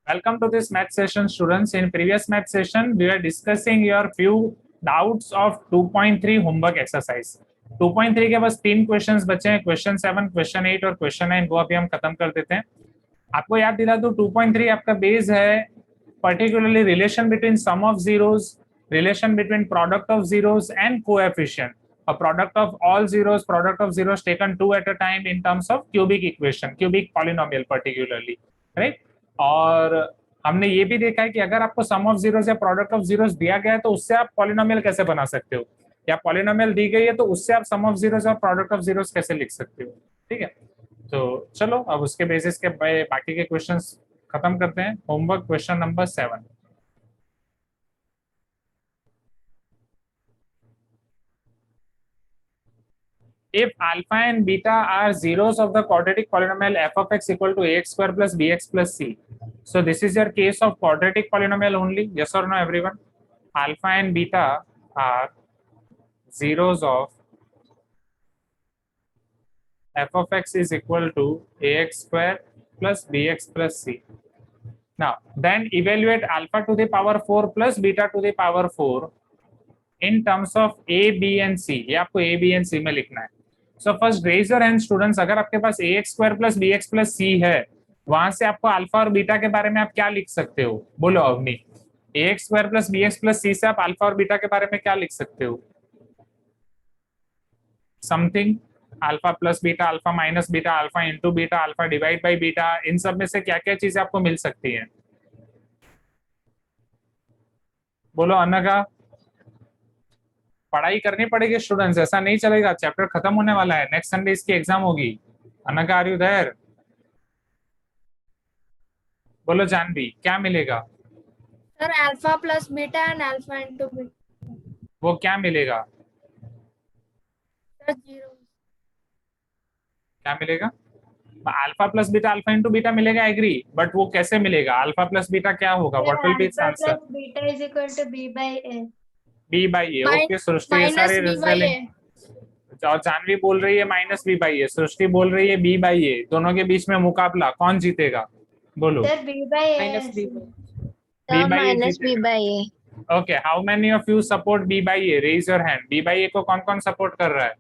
Welcome to this math session, students. In previous math session, we were discussing your few doubts of 2.3 homework exercise. 2.3 के बस 3 questions बचे हैं, question 7, question 8 और question 9, वो अभी हम खत्म कर देते हैं. आपको याद दिला दूं 2.3 आपका बेस है particularly relation between sum of zeros, relation between product of zeros and coefficient. A product of all zeros, product of zeros taken two at a time in terms of cubic equation, cubic polynomial particularly, right? और हमने ये भी देखा है कि अगर आपको सम of zeros या प्रोडक्ट ऑफ जीरोस दिया गया है तो उससे आप पॉलिनोमियल कैसे बना सकते हो, या पॉलिनोमियल दी गई है तो उससे आप सम ऑफ जीरोस और प्रोडक्ट ऑफ जीरोस कैसे लिख सकते हो. ठीक है, तो चलो अब उसके बेसिस के बाकी के क्वेश्चंस खत्म करते हैं. Homework question number 7. If alpha and beta are zeros of the quadratic polynomial f of x equal to ax square plus bx plus c, so this is your case of quadratic polynomial only. Yes or no, everyone? Alpha and beta are zeros of f of x is equal to ax square plus bx plus c. Now, then evaluate alpha to the power 4 plus beta to the power 4 in terms of a, b and c. ये आपको a, b and c में लिखना है. So first raise your hand students. अगर आपके पास ax square plus bx plus c है, वहां से आपको अल्फा और बीटा के बारे में आप क्या लिख सकते हो? बोलो Avani. ax square plus bx plus c से आप अल्फा और बीटा के बारे में क्या लिख सकते हो? Something alpha plus beta, alpha minus beta, alpha into beta, alpha divide by beta, इन सब में से क्या क्या चीजें आपको मिल सकती है? बोलो अनगा. पढ़ाई करनी पड़ेगी स्टूडेंट्स, ऐसा नहीं चलेगा. चैप्टर खत्म होने वाला है, नेक्स्ट संडे इसकी एग्जाम होगी. अनगा आर यू देयर? बोलो जानवी, क्या मिलेगा? Sir alpha plus beta and alpha into beta. वो क्या मिलेगा? Sir zero. क्या मिलेगा? Alpha plus beta, alpha into beta मिलेगा, एग्री. बट वो कैसे मिलेगा? अल्फा प्लस बीटा क्या होगा? What will be its answer? Plus beta is equal to B by A. B by A. Okay Srishti, ये सारे रिजल्ट. और जानवी बोल रही है minus B by A, Srishti बोल रही है बी बाई ए. दोनों के बीच में मुकाबला, कौन जीतेगा? बोलो. Sir b by a. Minus b minus b by a. Okay, how many of you support b by a? Raise your hand. B by a को कौन कौन सपोर्ट कर रहा है?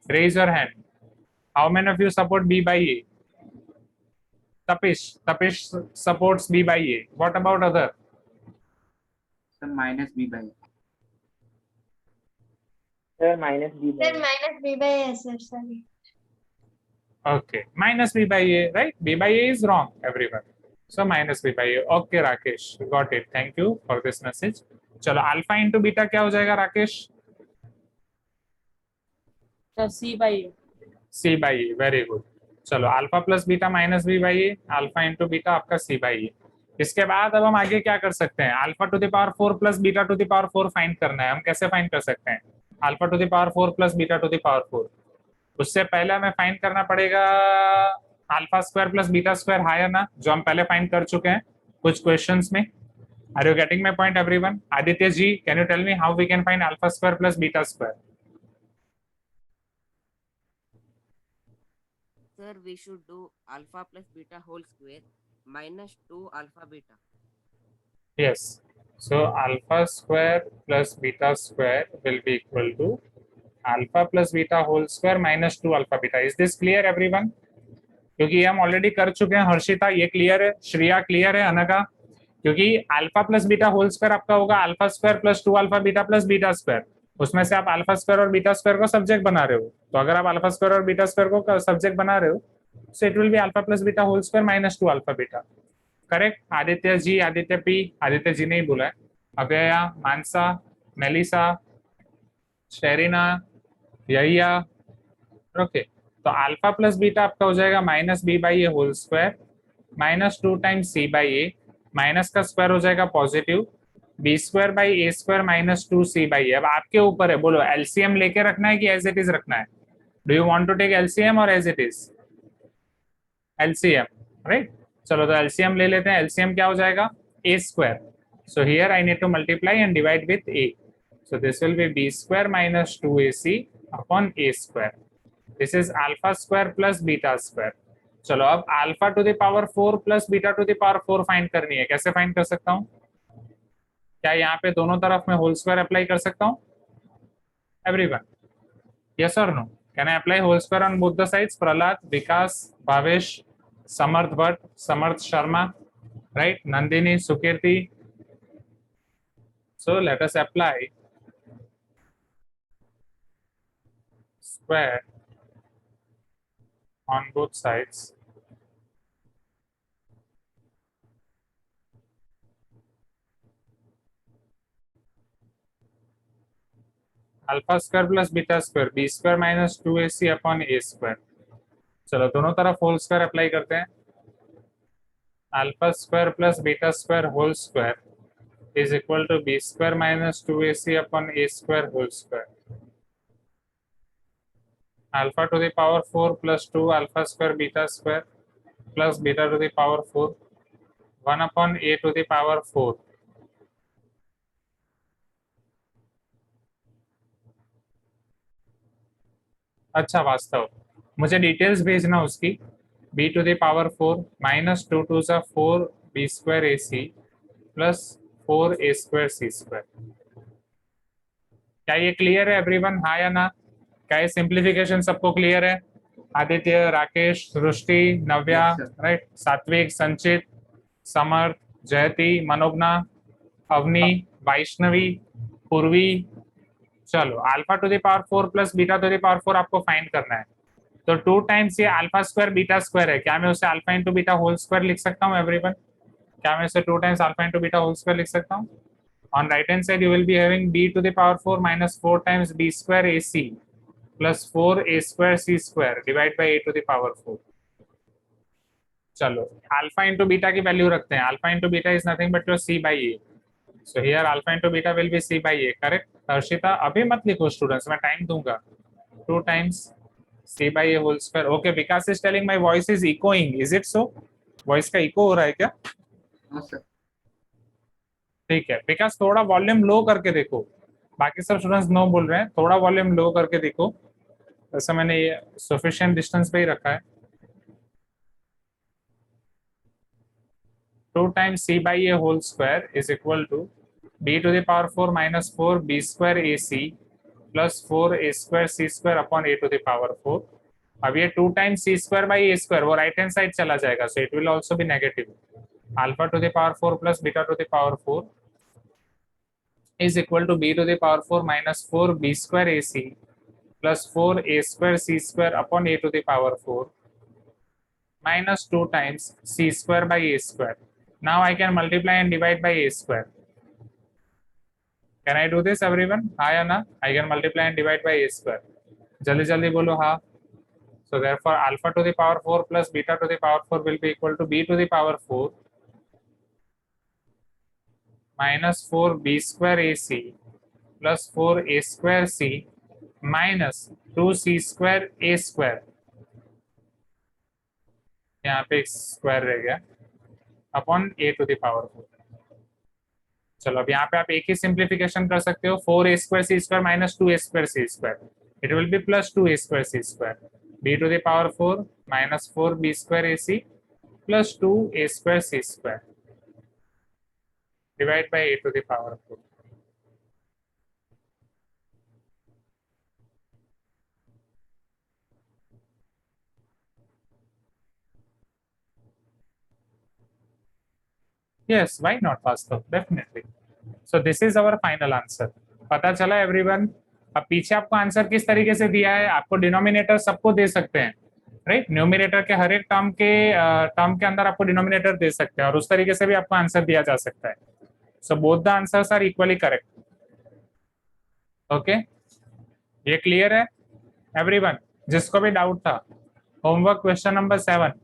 Raise your hand. How many of you support b by a? Tapish supports b by a. What about other? Sir minus B by. Sir minus b by a sir. Sorry. Okay, minus b by a, right? b by a is wrong, everyone. So minus b by a. Okay, Rakesh, got it. Thank you for this message. चलो alpha into beta क्या हो जाएगा Rakesh? C by. c by a. Very good. चलो alpha plus beta minus B by a, alpha into beta आपका c by a. इसके बाद अब हम आगे क्या कर सकते हैं? Alpha to the power 4 plus beta to the power 4 find करना है. हम कैसे फाइंड कर सकते हैं? Alpha to the power 4 plus beta to the power 4. उससे पहले हमें फाइंड करना पड़ेगा alpha square plus beta square, है ना, जो हम पहले फाइंड कर चुके हैं कुछ क्वेश्चंस में. Are you getting my point everyone? Aditya ji, can you tell me how we can find alpha square plus beta square? Sir, we should do alpha plus beta whole square minus 2 alpha beta. Yes. So alpha square plus beta square will be equal to alpha plus beta whole square minus 2 alpha beta. Is this clear everyone? क्योंकि हम already कर चुके हैं. हर्षिता ये clear है, Shreya clear है, अनगा? क्योंकि alpha plus beta whole square आपका होगा alpha square plus 2 alpha beta plus beta square. उसमें से आप अल्फा स्क्वायर और बीटा स्क्वायर को सब्जेक्ट बना रहे हो. तो अगर आप अल्फा स्क्वायर और बीटा स्क्वायर को सब्जेक्ट बना रहे हो, so it will be alpha plus beta whole square minus 2 alpha beta. Correct? Aditya ji, Aditya P, Aditya ji नहीं बोला है. अभया, मानसा, मेलिसा, शेरिना, यहिया. ओके, तो अल्फा प्लस बीटा आपका हो जाएगा minus B by A whole square minus 2 times C by a. Minus का square हो जाएगा positive, b square by A square minus 2 c by a. अब आपके ऊपर है, बोलो एलसीएम लेके रखना है कि एज इट इज रखना है? Do you want to take LCM और as it is? LCM, right? चलो तो एलसीएम ले लेते हैं. एलसीएम क्या हो जाएगा? A square. So here I need to multiply and divide with a. So this will be b square minus 2ac upon A square. This is alpha square plus beta square. चलो अब alpha to the power 4 plus beta to the power 4 find करनी है। कैसे find कर सकता हूँ? क्या यहाँ पे दोनों तरफ मैं होल स्क्वायर अप्लाई कर सकता हूँ? Everyone, yes or no? Can I apply whole square on both the sides? Prahlad, Vikas, Bhavesh, Samarth Bhatt, Samarth Sharma, right? Nandini, Sukirti. So let us apply square on both sides. Alpha square plus beta square, b square minus 2ac upon a square. चलो दोनों तरफ whole square apply करते हैं। Alpha square plus beta square whole square is equal to B square minus 2ac upon A square whole square. Alpha to the power 4 plus 2 alpha square beta square plus beta to the power 4 1 upon A to the power 4। अच्छा वास्तव, मुझे details भेजना उसकी। b to the power 4 minus 2 to सा 4 B square A C plus 4 A square C square. क्या ये clear है everyone, हाँ या ना? क्या ये सिंप्लीफिकेशन सबको क्लियर है? आदित्य, राकेश, सृष्टि, नव्या, Yes, sir. राइट, सात्विक, संचित, समर्थ, जयती, मनोगना, अवनी, वैष्णवी, पूर्वी। चलो alpha to the power 4 plus beta to the power 4 आपको फाइंड करना है। तो 2 टाइम्स ये अल्फा स्क्वायर बीटा स्क्वायर है, क्या मैं उसे alpha into beta whole square लिख सकता हूँ एवरीवन? क्या मैं इसे 2 times alpha into beta whole square लिख सकता हूँ? On right hand side, you will be having b to the power 4 minus 4 times b square ac plus 4 a square c square divided by a to the power 4. चलो alpha into beta की value रखते हैं। Alpha into beta is nothing but your C by A. So here alpha into beta will be C by A, correct? Harshita अभी मत लिखो students, मैं time दूंगा। 2 times C by A whole square. Okay, Vikas is telling my voice is echoing, is it so? Voice का echo हो रहा है क्या? No, sir. ठीक है, विकास थोड़ा वॉल्यूम लो करके देखो। बाकी सब स्टूडेंट्स नो बोल रहे हैं, थोड़ा वॉल्यूम लो करके देखो। वैसे मैंने ये सफिशिएंट डिस्टेंस पे ही रखा है। 2 times C by A whole square is equal to B to the power 4 minus 4 B square A C plus 4 A square C square upon A to the power 4। अब ये 2 times C square by A square वो right hand side चला जाएगा, so it will also be negative. Alpha to the power 4 plus beta to the power 4 is equal to b to the power 4 minus 4 b square ac plus 4 a square c square upon a to the power 4 minus 2 times c square by a square. Now I can multiply and divide by a square. Can I do this everyone? हाँ या ना? I can multiply and divide by a square. जल्दी जल्दी बोलो हाँ। So therefore alpha to the power 4 plus beta to the power 4 will be equal to b to the power 4 minus 4 b square ac plus 4 a square c minus 2c square a square, यहाँ पे square रह गया, upon a to the power 4। चलो अब यहाँ पे आप एक ही सिंप्लीफिकेशन कर सकते हो। 4a square c square minus 2a square c square, it will be plus 2a square c square b to the power 4 minus 4b square ac plus 2a square c square divide by a to the power 4। Yes, why not Vastav? Definitely. So this is our final answer. पता चला everyone? अब पीछे आपको answer किस तरीके से दिया है, आपको डिनोमिनेटर सबको दे सकते हैं, राइट? न्यूमिनेटर के हर एक टर्म के अंदर आपको डिनोमिनेटर दे सकते हैं और उस तरीके से भी आपको आंसर दिया जा सकता है। So both the answers are equally correct. Okay, ये क्लियर है एवरीवन? जिसको भी डाउट था, होमवर्क क्वेश्चन नंबर 7।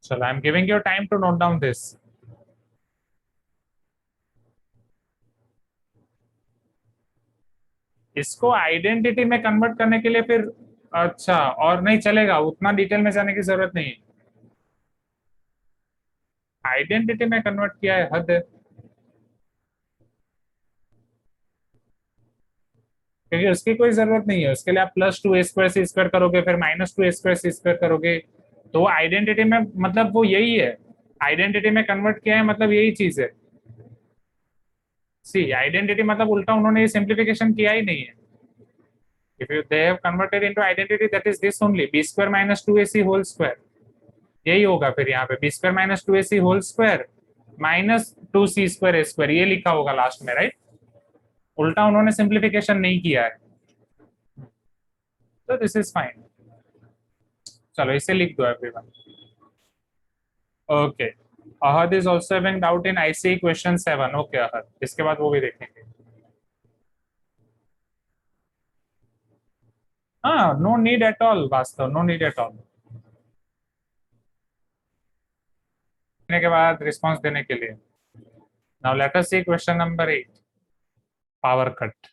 चलो I am giving you time to note down this. इसको आइडेंटिटी में कन्वर्ट करने के लिए फिर अच्छा और नहीं चलेगा, उतना डिटेल में जाने की जरूरत नहीं है। आइडेंटिटी में कन्वर्ट किया है, हद है। क्योंकि उसकी कोई जरूरत नहीं है, उसके लिए आप प्लस 2a² करोगे, फिर माइनस 2a² करोगे, तो वो आइडेंटिटी में मतलब वो यही है, आइडेंटिटी में कन्वर्ट किया है मतलब यही चीज है। सी आइडेंटिटी मतलब उल्टा उन्होंने ये सिंप्लीफिकेशन किया ही नहीं है। If you they have converted into identity that is this only, b² - 2ac² यही होगा फिर यहाँ पे, b² - 2ac² माइनस 2c²a², ये लिखा होगा लास्ट में, राइट? उल्टा उन्होंने सिंप्लीफिकेशन नहीं किया है, तो दिस इज फाइन। चलो इसे लिख दो everyone. Okay, Ahad is also having doubt in IC question 7। Okay Ahad, इसके बाद वो भी देखेंगे। हाँ, no need at all Vastav, no need at all. के बाद रिस्पांस देने के लिए। Now let us see question number 8, power cut.